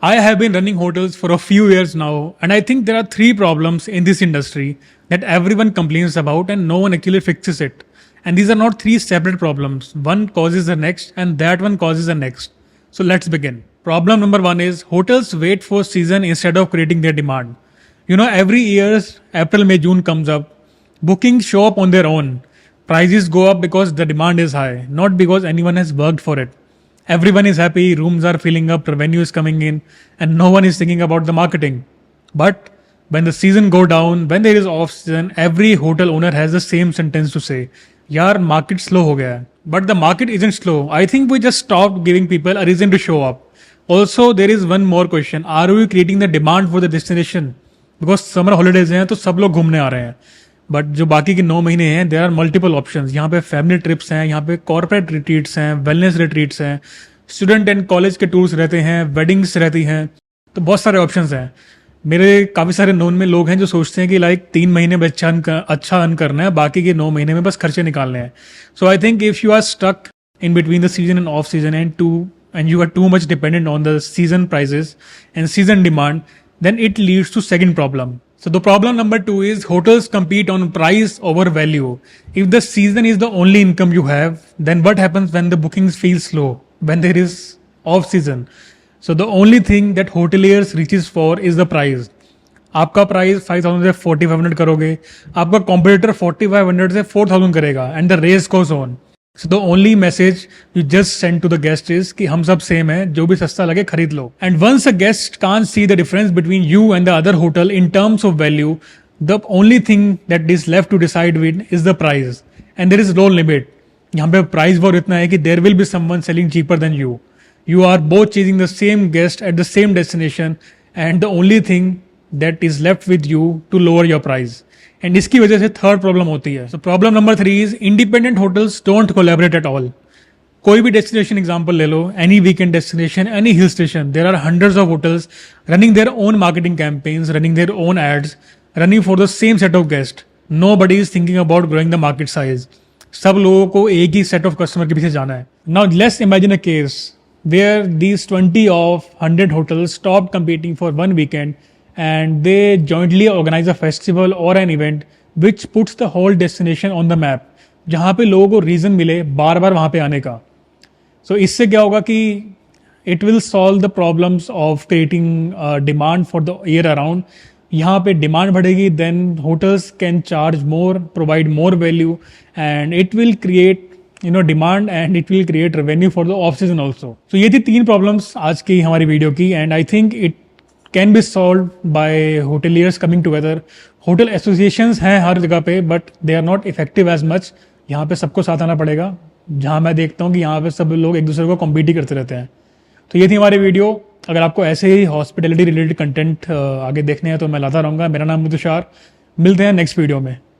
I have been running hotels for a few years now, and I think there are three problems in this industry that everyone complains about and no one actually fixes it. And these are not three separate problems. One causes the next, and that one causes the next. So let's begin. Problem number one is hotels wait for season instead of creating their demand. You know, every year's April, May, June comes up, bookings show up on their own. Prices go up because the demand is high, not because anyone has worked for it. Everyone is happy, rooms are filling up, revenue is coming in, and no one is thinking about the marketing. But when the season go down, when there is off season, every hotel owner has the same sentence to say, "यार market slow हो गया है." But the market isn't slow. I think we just stopped giving people a reason to show up. Also, there is one more question: Are we creating the demand for the destination? Because summer holidays हैं तो सब लोग घूमने आ रहे हैं. But जो बाकी के 9 महीने हैं देर आर मल्टीपल ऑप्शन. यहाँ पे फैमिली ट्रिप्स हैं, यहाँ पे कॉर्पोरेट रिट्रीट्स हैं, वेलनेस रिट्रीट्स हैं, स्टूडेंट एंड कॉलेज के टूर्स रहते हैं, वेडिंग्स रहती हैं. तो बहुत सारे ऑप्शन हैं. मेरे काफ़ी सारे नोन में लोग हैं जो सोचते हैं कि लाइक 3 महीने में अच्छा अर्न करना है, बाकी के 9 महीने में बस खर्चे निकालने हैं. So I think if you are stuck in between the season and off season and you are too much dependent on the season prices and season demand, then it leads to second problem. So the problem number 2 is hotels compete on price over value. If the season is the only income you have, then what happens when the bookings feel slow, when there is off season? So the only thing that hoteliers reaches for is the price. आपका price 5,000 से 4,500 करोगे, आपका competitor 4,500 से 4,000 करेगा, and the race goes on. So the only message you just send to the guest is कि हम सब same है, जो भी सस्ता लगे खरीद लो. And once a guest can't see the difference between you and the other hotel in terms of value, the only thing that is left to decide with is the price. And there is no limit. यहाँ पे price war इतना है कि there will be someone selling cheaper than you. You are both chasing the same guest at the same destination, and the only thing that is left with you to lower your price. And इसकी वजह से third problem होती है. So problem number 3 is independent hotels don't collaborate at all. कोई भी destination example ले लो, any weekend destination, any hill station, there are hundreds of hotels running their own marketing campaigns, running their own ads, running for the same set of guest. Nobody is thinking about growing the market size. सब लोगों को एक ही set of customer के पीछे जाना है. Now let's imagine a case where these 20 of 100 hotels stopped competing for one weekend and they jointly organize a festival or an event which puts the whole destination on the map, जहाँ पे लोगों को reason मिले बार बार वहाँ पे आने का. सो इससे क्या होगा कि it will solve the problems of creating demand for the year around. यहाँ पे डिमांड बढ़ेगी, then hotels can charge more, provide more value, and it will create demand and it will create revenue for the off season also. तो ये थी 3 problems आज की हमारी video की, and I think it can be solve by hoteliers coming together. Hotel associations हैं हर जगह पे, but they are not effective as much. यहाँ पे सबको साथ आना पड़ेगा. जहाँ मैं देखता हूँ कि यहाँ पे सब लोग एक दूसरे को कॉम्पीट ही करते रहते हैं. तो ये थी हमारी वीडियो. अगर आपको ऐसे ही हॉस्पिटलिटी रिलेटेड कंटेंट आगे देखने हैं तो मैं लाता रहूँगा. मेरा नाम है तुषार. मिलते हैं नेक्स्ट वीडियो में.